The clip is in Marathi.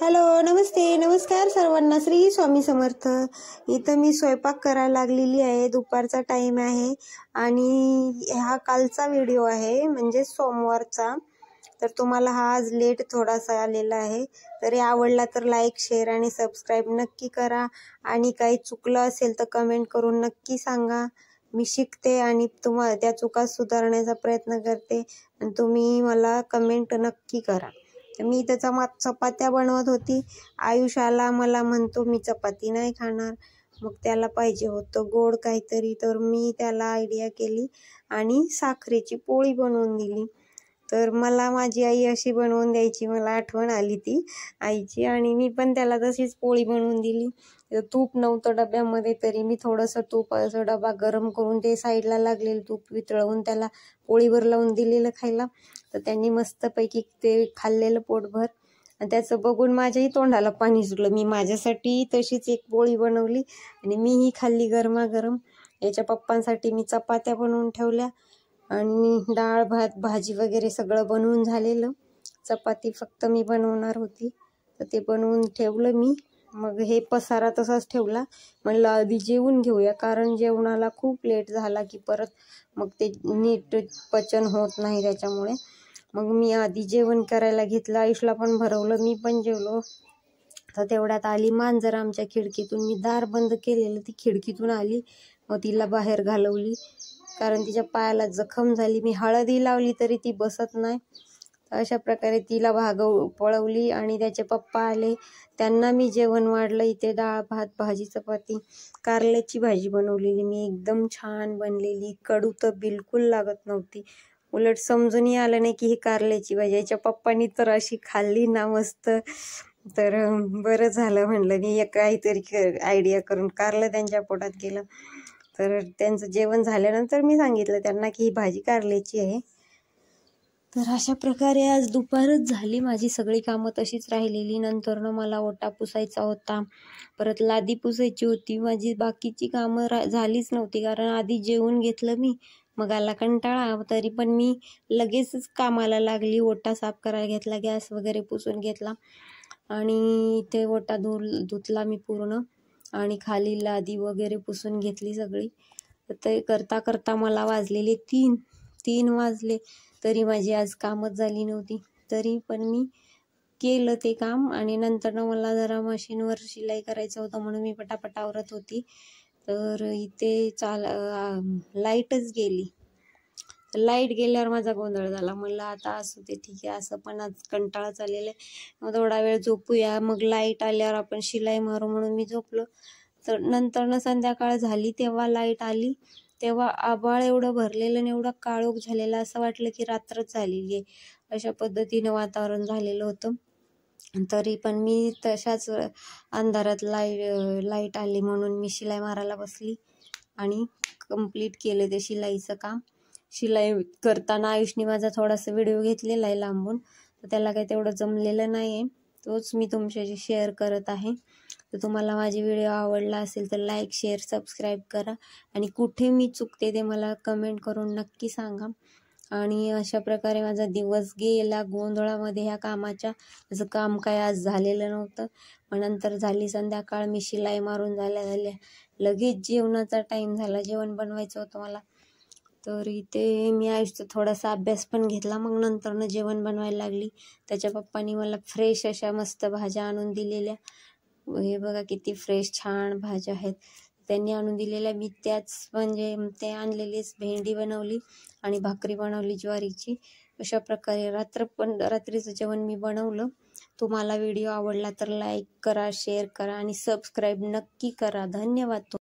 हॅलो, नमस्ते, नमस्कार सर्वांना. श्री स्वामी समर्थ. इथं मी स्वयंपाक करायला लागलेली आहे. दुपारचा टाइम आहे आणि हा कालचा व्हिडिओ आहे, म्हणजे सोमवारचा. तर तुम्हाला हा आज लेट थोडासा आलेला आहे. तरी आवडला तर लाईक, शेअर आणि सबस्क्राईब नक्की करा. आणि काही चुकलं असेल तर कमेंट करून नक्की सांगा. मी शिकते आणि तुम्हाला त्या चुका सुधारण्याचा प्रयत्न करते आणि तुम्ही मला कमेंट नक्की करा. तर मी त्याचा चपात्या बनवत होती. आयुष आला, मला म्हणतो मी चपाती नाही खाणार, मग त्याला पाहिजे होतं गोड काहीतरी. तर मी त्याला आयडिया केली आणि साखरेची पोळी बनवून दिली. तर मला माझी आई अशी बनवून द्यायची, मला आठवण आली ती आईची, आणि मी पण त्याला तशीच पोळी बनवून दिली. तूप नव्हतं डब्यामध्ये, तरी मी थोडंसं तुपाचा डबा गरम करून ते साईडला लागलेलं तूप वितळवून त्याला पोळीवर लावून दिलेलं खायला. तर त्यांनी मस्तपैकी ते खाल्लेलं पोटभर. आणि त्याचं बघून माझ्याही तोंडाला पाणी सुटलं. मी माझ्यासाठी तशीच एक पोळी बनवली आणि मीही खाल्ली गरमागरम. याच्या पप्पांसाठी मी चपात्या बनवून ठेवल्या आणि डाळ भात भाजी वगैरे सगळं बनवून झालेलं. चपाती फक्त मी बनवणार होती, तर ते बनवून ठेवलं मी. मग हे पसारा तसाच ठेवला. म्हणलं आधी जेवून घेऊया, कारण जेवणाला खूप लेट झाला की परत मग ते नीट पचन होत नाही त्याच्यामुळे. मग मी आधी जेवण करायला घेतलं. आयुषला पण भरवलं, मी पण जेवलो. तर तेवढ्यात आली मांजर आमच्या खिडकीतून. मी दार बंद केलेलं, ती खिडकीतून आली. मग तिला बाहेर घालवली, कारण तिच्या पायाला जखम झाली. मी हळदी लावली तरी ती बसत नाही. अशा प्रकारे तिला पळवली. आणि त्याचे पप्पा आले, त्यांना मी जेवण वाढलं. इथे डाळ भात भाजी चपाती, कारल्याची भाजी बनवलेली मी, एकदम छान बनलेली. कडू तर बिलकुल लागत नव्हती. उलट समजूनही आलं नाही की ही कारल्याची भाजी. याच्या पप्पांनी तर अशी खाल्ली ना मस्त. तर बरं झालं, म्हणलं मी काहीतरी आयडिया करून कारलं त्यांच्या पोटात गेलं. तर त्यांचं जेवण झाल्यानंतर मी सांगितलं त्यांना की ही भाजी कारल्याची आहे. तर अशा प्रकारे आज दुपारच झाली. माझी सगळी कामं तशीच राहिलेली. नंतरनं मला ओटा पुसायचा होता, परत लादी पुसायची होती. माझी बाकीची कामं झालीच नव्हती, कारण आधी जेवून घेतलं मी. मग आला कंटाळा, तरी पण मी लगेचच कामाला लागली. ओटा साफ करायला घेतला, गॅस वगैरे पुसून घेतला आणि ते ओटा धुतला मी पूर्ण. आणि खाली लादी वगैरे पुसून घेतली सगळी. तर ते करता करता मला वाजलेले 3 वाजले. तरी माझी आज कामच झाली नव्हती. तरी पण मी केलं ते काम. आणि नंतरनं मला जरा मशीनवर शिलाई करायचं होतं, म्हणून मी पटापट आवरत होती. तर इथे लाईटच गेली. लाईट गेल्यावर माझा गोंधळ झाला. म्हणलं आता असू ते, ठीक आहे, असं पण आज कंटाळा चाललेला आहे, मग थोडा वेळ झोपूया. मग लाईट आल्यावर आपण शिलाई मारू, म्हणून मी झोपलो. तर नंतरनं संध्याकाळ झाली, तेव्हा लाईट आली. तेव्हा आभाळ एवढं भरलेलं आणि एवढं काळोख झालेलं, असं वाटलं की रात्रच झालेली आहे. अशा पद्धतीनं वातावरण झालेलं होतं. तरी पण मी तशाच अंधारात लाईट आली म्हणून मी शिलाई मारायला बसली आणि कंप्लीट केलं ते शिलाईचं काम. शिलाई करताना आयुषने माझा थोडासा व्हिडिओ घेतलेला आहे लांबून, तर त्याला काही तेवढं जमलेलं नाही आहे. तोच मी तुमच्याशी शेअर करत आहे. तर तुम्हाला माझी व्हिडिओ आवडला असेल तर लाईक, शेअर, सबस्क्राईब करा. आणि कुठे मी चुकते ते मला कमेंट करून नक्की सांगा. आणि अशा प्रकारे माझा दिवस गेला गोंधळामध्ये ह्या कामाच्या. असं काम काय आज झालेलं नव्हतं. मग नंतर झाली संध्याकाळ. मी शिलाई मारून झाल्या लगेच जेवणाचा टाईम झाला. जेवण बनवायचं होतं मला. तर इथे मी आयुषचा थोडासा अभ्यास पण घेतला. मग नंतरनं जेवण बनवायला लागली. त्याच्या पप्पांनी मला फ्रेश अशा मस्त भाज्या आणून दिलेल्या. हे बघा किती फ्रेश छान भाज्या आहेत त्यांनी आणून दिलेल्या. मी त्याच म्हणजे ते आणलेलीच भेंडी बनवली आणि भाकरी बनवली ज्वारीची. अशा प्रकारे रात्रीचं जेवण मी बनवलं. तुम्हाला व्हिडिओ आवडला तर लाईक करा, शेअर करा आणि सबस्क्राईब नक्की करा. धन्यवाद.